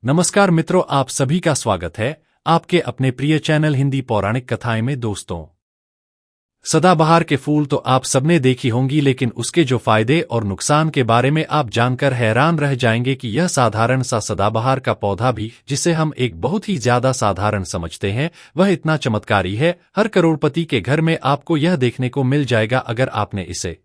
नमस्कार मित्रों, आप सभी का स्वागत है आपके अपने प्रिय चैनल हिंदी पौराणिक कथाएं में। दोस्तों, सदाबहार के फूल तो आप सबने देखी होंगी, लेकिन उसके जो फायदे और नुकसान के बारे में आप जानकर हैरान रह जाएंगे कि यह साधारण सा सदाबहार का पौधा भी, जिसे हम एक बहुत ही ज्यादा साधारण समझते हैं, वह इतना चमत्कारी है। हर करोड़पति के घर में आपको यह देखने को मिल जाएगा। अगर आपने इसे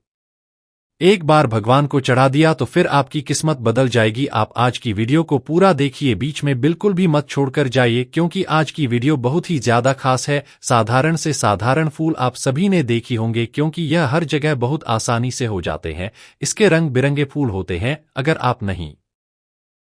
एक बार भगवान को चढ़ा दिया तो फिर आपकी किस्मत बदल जाएगी। आप आज की वीडियो को पूरा देखिए, बीच में बिल्कुल भी मत छोड़कर जाइए, क्योंकि आज की वीडियो बहुत ही ज्यादा खास है। साधारण से साधारण फूल आप सभी ने देखी होंगे, क्योंकि यह हर जगह बहुत आसानी से हो जाते हैं। इसके रंग बिरंगे फूल होते हैं। अगर आप नहीं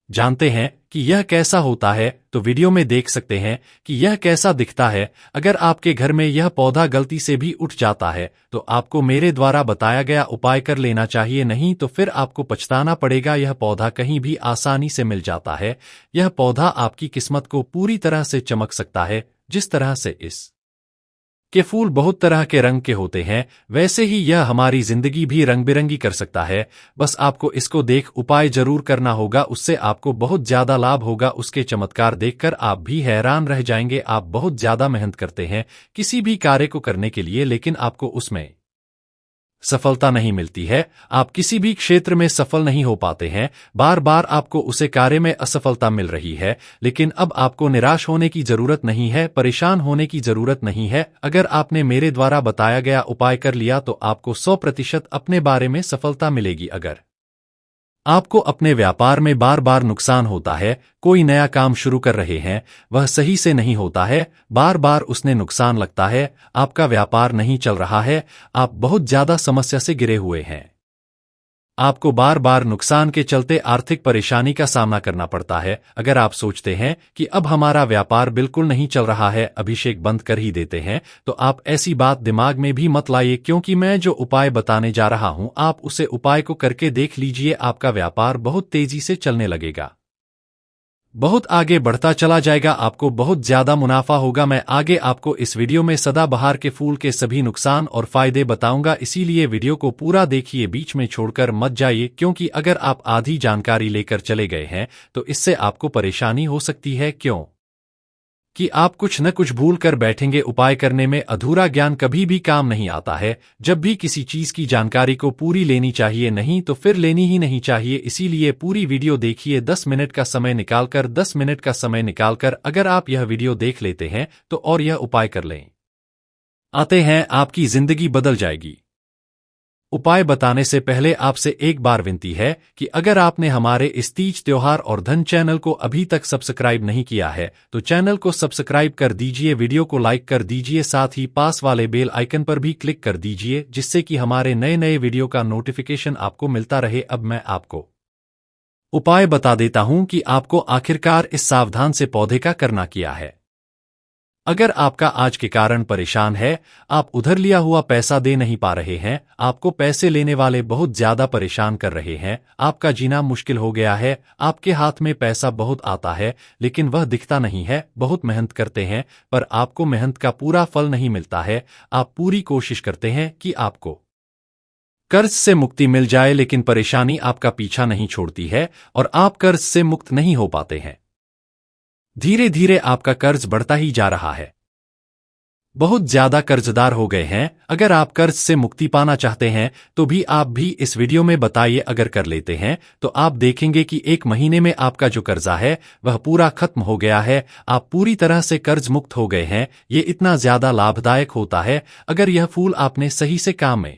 जानते हैं कि यह कैसा होता है, तो वीडियो में देख सकते हैं कि यह कैसा दिखता है। अगर आपके घर में यह पौधा गलती से भी उठ जाता है, तो आपको मेरे द्वारा बताया गया उपाय कर लेना चाहिए, नहीं तो फिर आपको पछताना पड़ेगा। यह पौधा कहीं भी आसानी से मिल जाता है। यह पौधा आपकी किस्मत को पूरी तरह से चमक सकता है। जिस तरह से इस के फूल बहुत तरह के रंग के होते हैं, वैसे ही यह हमारी जिंदगी भी रंग बिरंगी कर सकता है। बस आपको इसको देख उपाय जरूर करना होगा, उससे आपको बहुत ज्यादा लाभ होगा। उसके चमत्कार देखकर आप भी हैरान रह जाएंगे। आप बहुत ज्यादा मेहनत करते हैं किसी भी कार्य को करने के लिए, लेकिन आपको उसमें सफलता नहीं मिलती है। आप किसी भी क्षेत्र में सफल नहीं हो पाते हैं। बार बार आपको उसे कार्य में असफलता मिल रही है, लेकिन अब आपको निराश होने की जरूरत नहीं है, परेशान होने की जरूरत नहीं है। अगर आपने मेरे द्वारा बताया गया उपाय कर लिया तो आपको 100% अपने बारे में सफलता मिलेगी। अगर आपको अपने व्यापार में बार बार नुकसान होता है, कोई नया काम शुरू कर रहे हैं, वह सही से नहीं होता है, बार बार उसने नुकसान लगता है, आपका व्यापार नहीं चल रहा है, आप बहुत ज्यादा समस्या से घिरे हुए हैं, आपको बार बार नुकसान के चलते आर्थिक परेशानी का सामना करना पड़ता है। अगर आप सोचते हैं कि अब हमारा व्यापार बिल्कुल नहीं चल रहा है, अभिषेक बंद कर ही देते हैं, तो आप ऐसी बात दिमाग में भी मत लाइए, क्योंकि मैं जो उपाय बताने जा रहा हूं, आप उसे उपाय को करके देख लीजिए। आपका व्यापार बहुत तेजी से चलने लगेगा, बहुत आगे बढ़ता चला जाएगा, आपको बहुत ज्यादा मुनाफा होगा। मैं आगे आपको इस वीडियो में सदाबहार के फूल के सभी नुकसान और फायदे बताऊंगा, इसीलिए वीडियो को पूरा देखिए, बीच में छोड़कर मत जाइए, क्योंकि अगर आप आधी जानकारी लेकर चले गए हैं तो इससे आपको परेशानी हो सकती है। क्यों कि आप कुछ न कुछ भूल कर बैठेंगे। उपाय करने में अधूरा ज्ञान कभी भी काम नहीं आता है। जब भी किसी चीज की जानकारी को पूरी लेनी चाहिए, नहीं तो फिर लेनी ही नहीं चाहिए। इसीलिए पूरी वीडियो देखिए, 10 मिनट का समय निकालकर 10 मिनट का समय निकालकर अगर आप यह वीडियो देख लेते हैं तो और यह उपाय कर लें, आते हैं, आपकी जिंदगी बदल जाएगी। उपाय बताने से पहले आपसे एक बार विनती है कि अगर आपने हमारे इस तीज त्योहार और धन चैनल को अभी तक सब्सक्राइब नहीं किया है तो चैनल को सब्सक्राइब कर दीजिए, वीडियो को लाइक कर दीजिए, साथ ही पास वाले बेल आइकन पर भी क्लिक कर दीजिए, जिससे कि हमारे नए नए वीडियो का नोटिफिकेशन आपको मिलता रहे। अब मैं आपको उपाय बता देता हूं कि आपको आखिरकार इस सावधान से पौधे का करना क्या है। अगर आपका आज के कारण परेशान है, आप उधर लिया हुआ पैसा दे नहीं पा रहे हैं, आपको पैसे लेने वाले बहुत ज्यादा परेशान कर रहे हैं, आपका जीना मुश्किल हो गया है, आपके हाथ में पैसा बहुत आता है लेकिन वह दिखता नहीं है, बहुत मेहनत करते हैं पर आपको मेहनत का पूरा फल नहीं मिलता है, आप पूरी कोशिश करते हैं कि आपको कर्ज से मुक्ति मिल जाए, लेकिन परेशानी आपका पीछा नहीं छोड़ती है और आप कर्ज से मुक्त नहीं हो पाते हैं। धीरे धीरे आपका कर्ज बढ़ता ही जा रहा है, बहुत ज्यादा कर्जदार हो गए हैं। अगर आप कर्ज से मुक्ति पाना चाहते हैं तो भी आप भी इस वीडियो में बताइए। अगर कर लेते हैं तो आप देखेंगे कि 1 महीने में आपका जो कर्जा है वह पूरा खत्म हो गया है, आप पूरी तरह से कर्ज मुक्त हो गए हैं। ये इतना ज्यादा लाभदायक होता है अगर यह फूल आपने सही से काम में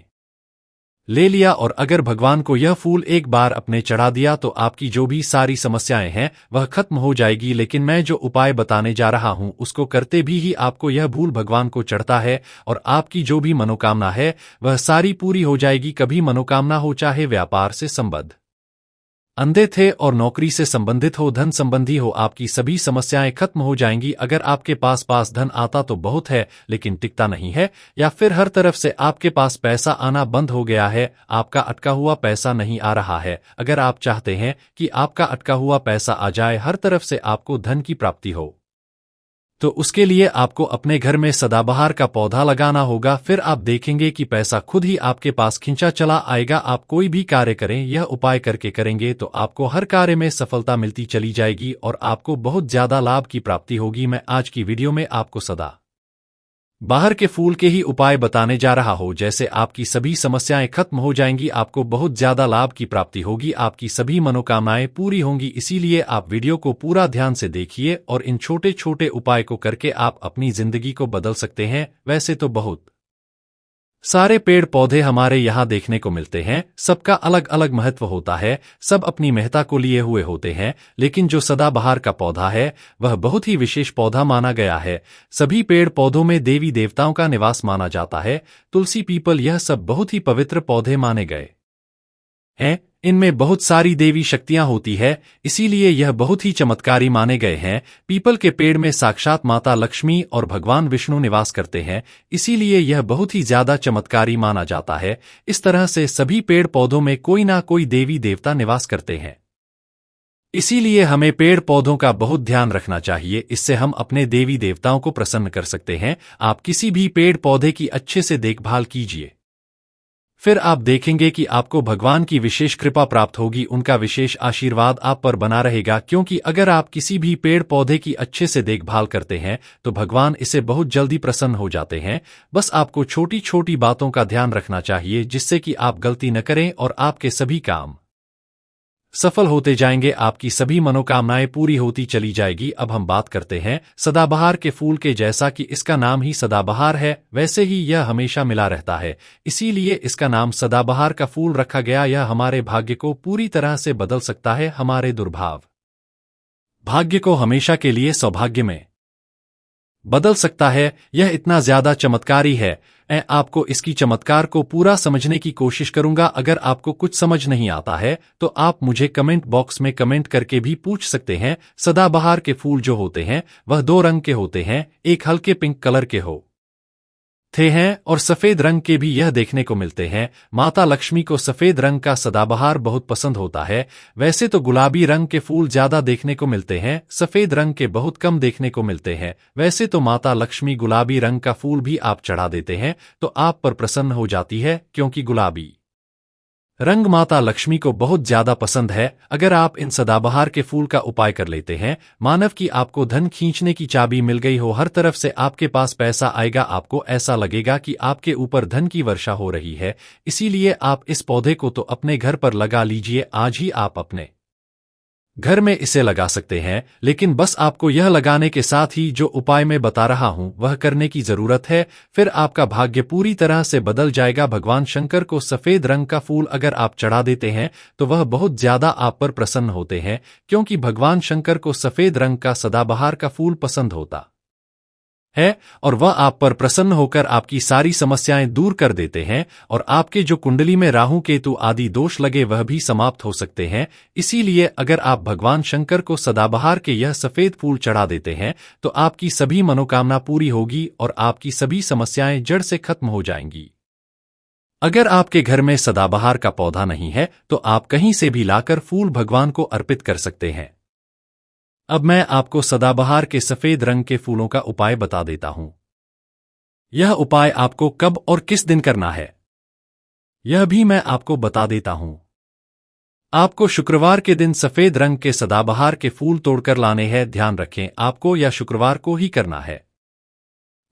ले लिया, और अगर भगवान को यह फूल एक बार अपने चढ़ा दिया तो आपकी जो भी सारी समस्याएं हैं वह खत्म हो जाएगी। लेकिन मैं जो उपाय बताने जा रहा हूं उसको करते भी ही आपको यह फूल भगवान को चढ़ता है और आपकी जो भी मनोकामना है वह सारी पूरी हो जाएगी। कभी मनोकामना हो, चाहे व्यापार से संबद्ध अंधे थे और नौकरी से संबंधित हो, धन संबंधी हो, आपकी सभी समस्याएं खत्म हो जाएंगी। अगर आपके पास धन आता तो बहुत है लेकिन टिकता नहीं है, या फिर हर तरफ से आपके पास पैसा आना बंद हो गया है, आपका अटका हुआ पैसा नहीं आ रहा है, अगर आप चाहते हैं कि आपका अटका हुआ पैसा आ जाए, हर तरफ से आपको धन की प्राप्ति हो, तो उसके लिए आपको अपने घर में सदाबहार का पौधा लगाना होगा। फिर आप देखेंगे कि पैसा खुद ही आपके पास खिंचा चला आएगा। आप कोई भी कार्य करें, यह उपाय करके करेंगे तो आपको हर कार्य में सफलता मिलती चली जाएगी और आपको बहुत ज्यादा लाभ की प्राप्ति होगी। मैं आज की वीडियो में आपको सदा बाहर के फूल के ही उपाय बताने जा रहा हूं, जैसे आपकी सभी समस्याएं खत्म हो जाएंगी, आपको बहुत ज्यादा लाभ की प्राप्ति होगी, आपकी सभी मनोकामनाएं पूरी होंगी। इसीलिए आप वीडियो को पूरा ध्यान से देखिए और इन छोटे छोटे उपाय को करके आप अपनी जिंदगी को बदल सकते हैं। वैसे तो बहुत सारे पेड़ पौधे हमारे यहाँ देखने को मिलते हैं, सबका अलग अलग महत्व होता है, सब अपनी महत्ता को लिए हुए होते हैं, लेकिन जो सदाबहार का पौधा है वह बहुत ही विशेष पौधा माना गया है। सभी पेड़ पौधों में देवी देवताओं का निवास माना जाता है। तुलसी, पीपल, यह सब बहुत ही पवित्र पौधे माने गए हैं। इनमें बहुत सारी देवी शक्तियां होती है, इसीलिए यह बहुत ही चमत्कारी माने गए हैं। पीपल के पेड़ में साक्षात माता लक्ष्मी और भगवान विष्णु निवास करते हैं, इसीलिए यह बहुत ही ज्यादा चमत्कारी माना जाता है। इस तरह से सभी पेड़ पौधों में कोई ना कोई देवी देवता निवास करते हैं, इसीलिए हमें पेड़ पौधों का बहुत ध्यान रखना चाहिए। इससे हम अपने देवी देवताओं को प्रसन्न कर सकते हैं। आप किसी भी पेड़ पौधे की अच्छे से देखभाल कीजिए, फिर आप देखेंगे कि आपको भगवान की विशेष कृपा प्राप्त होगी, उनका विशेष आशीर्वाद आप पर बना रहेगा। क्योंकि अगर आप किसी भी पेड़ पौधे की अच्छे से देखभाल करते हैं तो भगवान इसे बहुत जल्दी प्रसन्न हो जाते हैं। बस आपको छोटी छोटी बातों का ध्यान रखना चाहिए, जिससे कि आप गलती न करें और आपके सभी काम सफल होते जाएंगे, आपकी सभी मनोकामनाएं पूरी होती चली जाएगी। अब हम बात करते हैं सदाबहार के फूल के। जैसा कि इसका नाम ही सदाबहार है, वैसे ही यह हमेशा मिला रहता है, इसीलिए इसका नाम सदाबहार का फूल रखा गया। यह हमारे भाग्य को पूरी तरह से बदल सकता है, हमारे दुर्भाव भाग्य को हमेशा के लिए सौभाग्य में बदल सकता है। यह इतना ज्यादा चमत्कारी है, मैं आपको इसकी चमत्कार को पूरा समझने की कोशिश करूंगा। अगर आपको कुछ समझ नहीं आता है तो आप मुझे कमेंट बॉक्स में कमेंट करके भी पूछ सकते हैं। सदाबहार के फूल जो होते हैं वह दो रंग के होते हैं, एक हल्के पिंक कलर के होते हैं और सफेद रंग के भी यह देखने को मिलते हैं। माता लक्ष्मी को सफेद रंग का सदाबहार बहुत पसंद होता है। वैसे तो गुलाबी रंग के फूल ज्यादा देखने को मिलते हैं, सफेद रंग के बहुत कम देखने को मिलते हैं। वैसे तो माता लक्ष्मी गुलाबी रंग का फूल भी आप चढ़ा देते हैं तो आप पर प्रसन्न हो जाती है, क्योंकि गुलाबी रंग माता लक्ष्मी को बहुत ज्यादा पसंद है। अगर आप इन सदाबहार के फूल का उपाय कर लेते हैं, मानव की आपको धन खींचने की चाबी मिल गई हो, हर तरफ से आपके पास पैसा आएगा, आपको ऐसा लगेगा कि आपके ऊपर धन की वर्षा हो रही है। इसीलिए आप इस पौधे को तो अपने घर पर लगा लीजिए। आज ही आप अपने घर में इसे लगा सकते हैं, लेकिन बस आपको यह लगाने के साथ ही जो उपाय मैं बता रहा हूं वह करने की जरूरत है, फिर आपका भाग्य पूरी तरह से बदल जाएगा। भगवान शंकर को सफेद रंग का फूल अगर आप चढ़ा देते हैं तो वह बहुत ज्यादा आप पर प्रसन्न होते हैं, क्योंकि भगवान शंकर को सफेद रंग का सदाबहार का फूल पसंद होता है और वह आप पर प्रसन्न होकर आपकी सारी समस्याएं दूर कर देते हैं और आपके जो कुंडली में राहु केतु आदि दोष लगे वह भी समाप्त हो सकते हैं। इसीलिए अगर आप भगवान शंकर को सदाबहार के यह सफेद फूल चढ़ा देते हैं तो आपकी सभी मनोकामना पूरी होगी और आपकी सभी समस्याएं जड़ से खत्म हो जाएंगी। अगर आपके घर में सदाबहार का पौधा नहीं है तो आप कहीं से भी लाकर फूल भगवान को अर्पित कर सकते हैं। अब मैं आपको सदाबहार के सफेद रंग के फूलों का उपाय बता देता हूं। यह उपाय आपको कब और किस दिन करना है यह भी मैं आपको बता देता हूं। आपको शुक्रवार के दिन सफेद रंग के सदाबहार के फूल तोड़कर लाने हैं। ध्यान रखें, आपको यह शुक्रवार को ही करना है।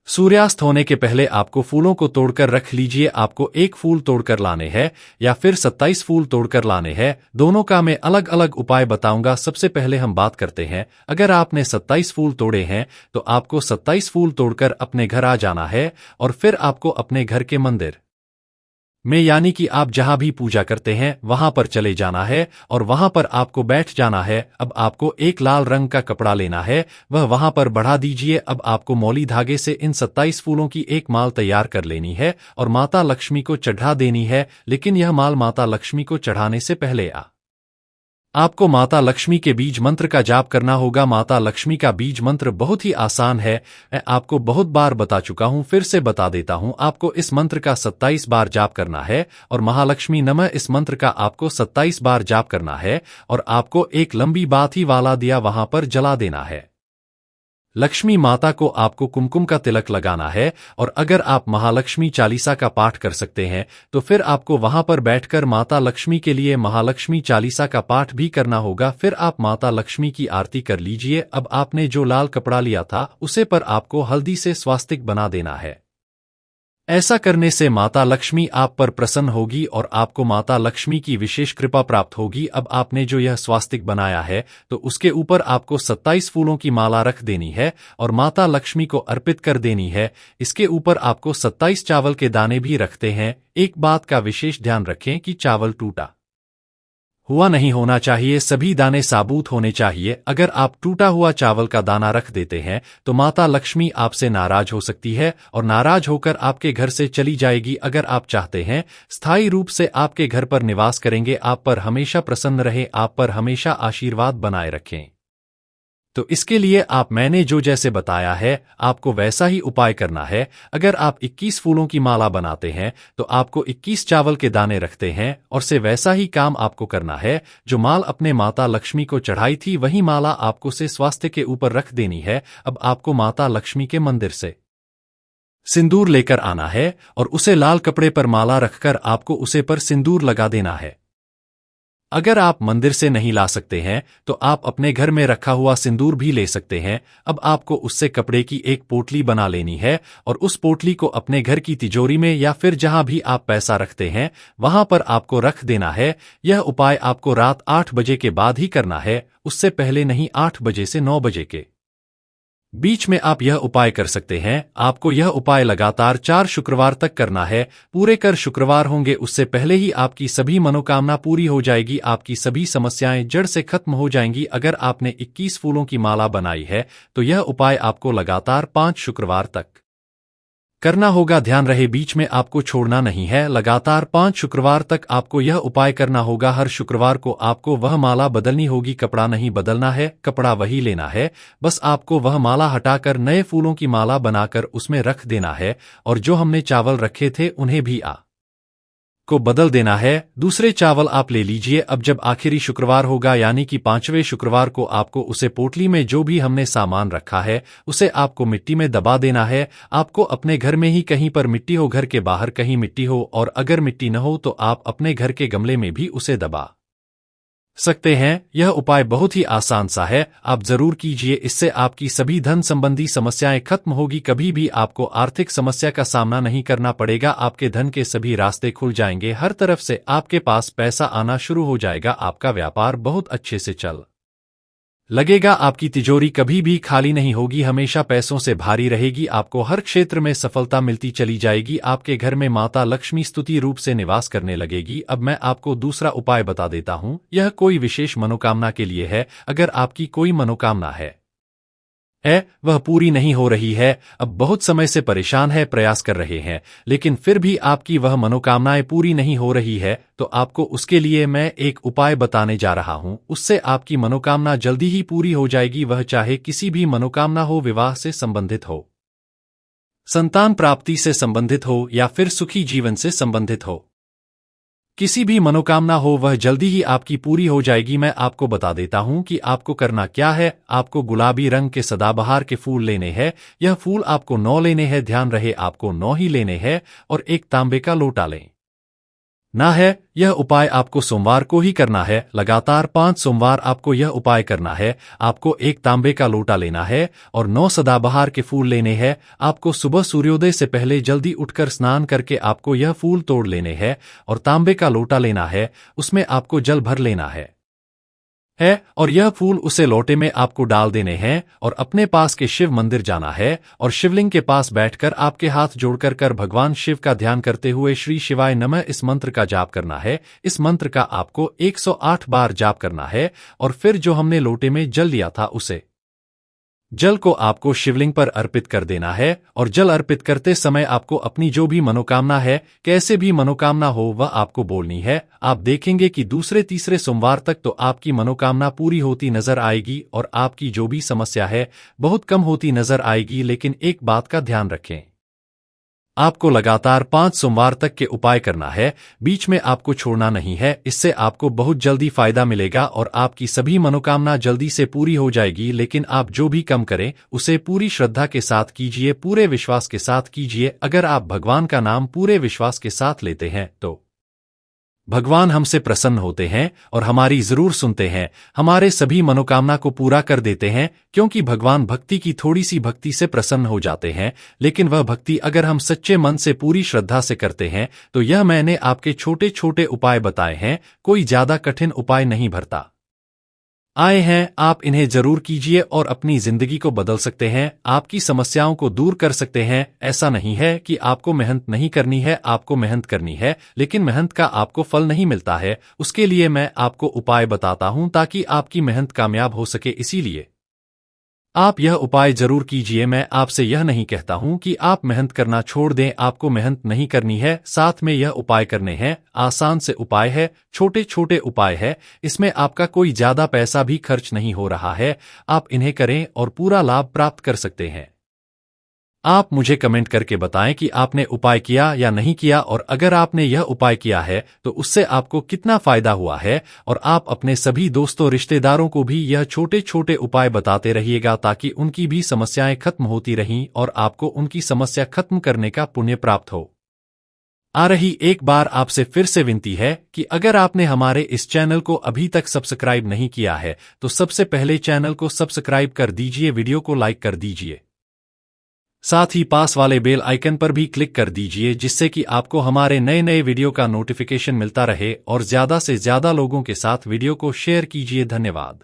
सूर्यास्त होने के पहले आपको फूलों को तोड़कर रख लीजिए। आपको एक फूल तोड़कर लाने हैं या फिर 27 फूल तोड़कर लाने हैं, दोनों का मैं अलग अलग उपाय बताऊंगा। सबसे पहले हम बात करते हैं, अगर आपने 27 फूल तोड़े हैं तो आपको 27 फूल तोड़कर अपने घर आ जाना है और फिर आपको अपने घर के मंदिर में, यानी कि आप जहां भी पूजा करते हैं वहां पर चले जाना है और वहां पर आपको बैठ जाना है। अब आपको एक लाल रंग का कपड़ा लेना है, वह वहां पर बढ़ा दीजिए। अब आपको मौली धागे से इन 27 फूलों की एक माल तैयार कर लेनी है और माता लक्ष्मी को चढ़ा देनी है। लेकिन यह माल माता लक्ष्मी को चढ़ाने से पहले आपको माता लक्ष्मी के बीज मंत्र का जाप करना होगा। माता लक्ष्मी का बीज मंत्र बहुत ही आसान है, मैं आपको बहुत बार बता चुका हूं, फिर से बता देता हूं। आपको इस मंत्र का 27 बार जाप करना है और महालक्ष्मी नमः इस मंत्र का आपको 27 बार जाप करना है और आपको एक लंबी बाती वाला दिया वहां पर जला देना है। लक्ष्मी माता को आपको कुमकुम का तिलक लगाना है, और अगर आप महालक्ष्मी चालीसा का पाठ कर सकते हैं तो फिर आपको वहां पर बैठकर माता लक्ष्मी के लिए महालक्ष्मी चालीसा का पाठ भी करना होगा। फिर आप माता लक्ष्मी की आरती कर लीजिए। अब आपने जो लाल कपड़ा लिया था उसे पर आपको हल्दी से स्वास्तिक बना देना है। ऐसा करने से माता लक्ष्मी आप पर प्रसन्न होगी और आपको माता लक्ष्मी की विशेष कृपा प्राप्त होगी। अब आपने जो यह स्वास्तिक बनाया है तो उसके ऊपर आपको 27 फूलों की माला रख देनी है और माता लक्ष्मी को अर्पित कर देनी है। इसके ऊपर आपको 27 चावल के दाने भी रखते हैं। एक बात का विशेष ध्यान रखें कि चावल टूटा हुआ नहीं होना चाहिए, सभी दाने साबुत होने चाहिए। अगर आप टूटा हुआ चावल का दाना रख देते हैं तो माता लक्ष्मी आपसे नाराज हो सकती है और नाराज होकर आपके घर से चली जाएगी। अगर आप चाहते हैं स्थायी रूप से आपके घर पर निवास करेंगे, आप पर हमेशा प्रसन्न रहे, आप पर हमेशा आशीर्वाद बनाए रखें, तो इसके लिए आप मैंने जो जैसे बताया है आपको वैसा ही उपाय करना है। अगर आप 21 फूलों की माला बनाते हैं तो आपको 21 चावल के दाने रखते हैं और से वैसा ही काम आपको करना है। जो माल अपने माता लक्ष्मी को चढ़ाई थी वही माला आपको से स्वास्थ्य के ऊपर रख देनी है। अब आपको माता लक्ष्मी के मंदिर से सिंदूर लेकर आना है और उसे लाल कपड़े पर माला रखकर आपको उसे पर सिंदूर लगा देना है। अगर आप मंदिर से नहीं ला सकते हैं तो आप अपने घर में रखा हुआ सिंदूर भी ले सकते हैं। अब आपको उससे कपड़े की एक पोटली बना लेनी है और उस पोटली को अपने घर की तिजोरी में या फिर जहां भी आप पैसा रखते हैं वहां पर आपको रख देना है। यह उपाय आपको रात 8 बजे के बाद ही करना है, उससे पहले नहीं। 8 बजे से 9 बजे के बीच में आप यह उपाय कर सकते हैं। आपको यह उपाय लगातार 4 शुक्रवार तक करना है। पूरे कर शुक्रवार होंगे उससे पहले ही आपकी सभी मनोकामना पूरी हो जाएगी, आपकी सभी समस्याएं जड़ से खत्म हो जाएंगी। अगर आपने 21 फूलों की माला बनाई है तो यह उपाय आपको लगातार 5 शुक्रवार तक करना होगा। ध्यान रहे बीच में आपको छोड़ना नहीं है, लगातार 5 शुक्रवार तक आपको यह उपाय करना होगा। हर शुक्रवार को आपको वह माला बदलनी होगी, कपड़ा नहीं बदलना है, कपड़ा वही लेना है। बस आपको वह माला हटाकर नए फूलों की माला बनाकर उसमें रख देना है और जो हमने चावल रखे थे उन्हें भी को बदल देना है। दूसरे चावल आप ले लीजिए। अब जब आखिरी शुक्रवार होगा यानी कि 5वें शुक्रवार को आपको उसे पोटली में जो भी हमने सामान रखा है उसे आपको मिट्टी में दबा देना है। आपको अपने घर में ही कहीं पर मिट्टी हो, घर के बाहर कहीं मिट्टी हो, और अगर मिट्टी न हो तो आप अपने घर के गमले में भी उसे दबा सकते हैं। यह उपाय बहुत ही आसान सा है, आप जरूर कीजिए। इससे आपकी सभी धन संबंधी समस्याएं खत्म होगी, कभी भी आपको आर्थिक समस्या का सामना नहीं करना पड़ेगा। आपके धन के सभी रास्ते खुल जाएंगे, हर तरफ से आपके पास पैसा आना शुरू हो जाएगा। आपका व्यापार बहुत अच्छे से चल लगेगा, आपकी तिजोरी कभी भी खाली नहीं होगी, हमेशा पैसों से भारी रहेगी। आपको हर क्षेत्र में सफलता मिलती चली जाएगी। आपके घर में माता लक्ष्मी स्तुति रूप से निवास करने लगेगी। अब मैं आपको दूसरा उपाय बता देता हूं, यह कोई विशेष मनोकामना के लिए है। अगर आपकी कोई मनोकामना है वह पूरी नहीं हो रही है, अब बहुत समय से परेशान है, प्रयास कर रहे हैं, लेकिन फिर भी आपकी वह मनोकामनाएं पूरी नहीं हो रही है, तो आपको उसके लिए मैं एक उपाय बताने जा रहा हूं। उससे आपकी मनोकामना जल्दी ही पूरी हो जाएगी। वह चाहे किसी भी मनोकामना हो, विवाह से संबंधित हो, संतान प्राप्ति से संबंधित हो या फिर सुखी जीवन से संबंधित हो, किसी भी मनोकामना हो वह जल्दी ही आपकी पूरी हो जाएगी। मैं आपको बता देता हूं कि आपको करना क्या है। आपको गुलाबी रंग के सदाबहार के फूल लेने हैं। यह फूल आपको 9 लेने हैं, ध्यान रहे आपको 9 ही लेने हैं, और एक तांबे का लोटा लें ना है। यह उपाय आपको सोमवार को ही करना है, लगातार 5 सोमवार आपको यह उपाय करना है। आपको एक तांबे का लोटा लेना है और 9 सदाबहार के फूल लेने हैं। आपको सुबह सूर्योदय से पहले जल्दी उठकर स्नान करके आपको यह फूल तोड़ लेने हैं और तांबे का लोटा लेना है, उसमें आपको जल भर लेना है और यह फूल उसे लोटे में आपको डाल देने हैं और अपने पास के शिव मंदिर जाना है और शिवलिंग के पास बैठकर आपके हाथ जोड़कर कर भगवान शिव का ध्यान करते हुए श्री शिवाय नमः इस मंत्र का जाप करना है। इस मंत्र का आपको 108 बार जाप करना है और फिर जो हमने लोटे में जल लिया था उसे जल को आपको शिवलिंग पर अर्पित कर देना है और जल अर्पित करते समय आपको अपनी जो भी मनोकामना है, कैसे भी मनोकामना हो, वह आपको बोलनी है। आप देखेंगे कि दूसरे तीसरे सोमवार तक तो आपकी मनोकामना पूरी होती नजर आएगी और आपकी जो भी समस्या है बहुत कम होती नजर आएगी। लेकिन एक बात का ध्यान रखें, आपको लगातार 5 सोमवार तक के उपाय करना है, बीच में आपको छोड़ना नहीं है। इससे आपको बहुत जल्दी फायदा मिलेगा और आपकी सभी मनोकामना जल्दी से पूरी हो जाएगी। लेकिन आप जो भी काम करें उसे पूरी श्रद्धा के साथ कीजिए, पूरे विश्वास के साथ कीजिए। अगर आप भगवान का नाम पूरे विश्वास के साथ लेते हैं तो भगवान हमसे प्रसन्न होते हैं और हमारी जरूर सुनते हैं, हमारे सभी मनोकामना को पूरा कर देते हैं। क्योंकि भगवान भक्ति की थोड़ी सी भक्ति से प्रसन्न हो जाते हैं, लेकिन वह भक्ति अगर हम सच्चे मन से पूरी श्रद्धा से करते हैं तो यह मैंने आपके छोटे छोटे उपाय बताए हैं, कोई ज्यादा कठिन उपाय नहीं भरता आए हैं। आप इन्हें जरूर कीजिए और अपनी जिंदगी को बदल सकते हैं, आपकी समस्याओं को दूर कर सकते हैं। ऐसा नहीं है कि आपको मेहनत नहीं करनी है, आपको मेहनत करनी है, लेकिन मेहनत का आपको फल नहीं मिलता है। उसके लिए मैं आपको उपाय बताता हूं ताकि आपकी मेहनत कामयाब हो सके। इसीलिए आप यह उपाय जरूर कीजिए। मैं आपसे यह नहीं कहता हूं कि आप मेहनत करना छोड़ दें, आपको मेहनत नहीं करनी है, साथ में यह उपाय करने हैं। आसान से उपाय है, छोटे छोटे उपाय है, इसमें आपका कोई ज्यादा पैसा भी खर्च नहीं हो रहा है। आप इन्हें करें और पूरा लाभ प्राप्त कर सकते हैं। आप मुझे कमेंट करके बताएं कि आपने उपाय किया या नहीं किया, और अगर आपने यह उपाय किया है तो उससे आपको कितना फायदा हुआ है। और आप अपने सभी दोस्तों रिश्तेदारों को भी यह छोटे छोटे उपाय बताते रहिएगा ताकि उनकी भी समस्याएं खत्म होती रहें और आपको उनकी समस्या खत्म करने का पुण्य प्राप्त हो। आ रही एक बार आपसे फिर से विनती है कि अगर आपने हमारे इस चैनल को अभी तक सब्सक्राइब नहीं किया है तो सबसे पहले चैनल को सब्सक्राइब कर दीजिए, वीडियो को लाइक कर दीजिए, साथ ही पास वाले बेल आइकन पर भी क्लिक कर दीजिए, जिससे कि आपको हमारे नए नए वीडियो का नोटिफिकेशन मिलता रहे। और ज्यादा से ज्यादा लोगों के साथ वीडियो को शेयर कीजिए। धन्यवाद।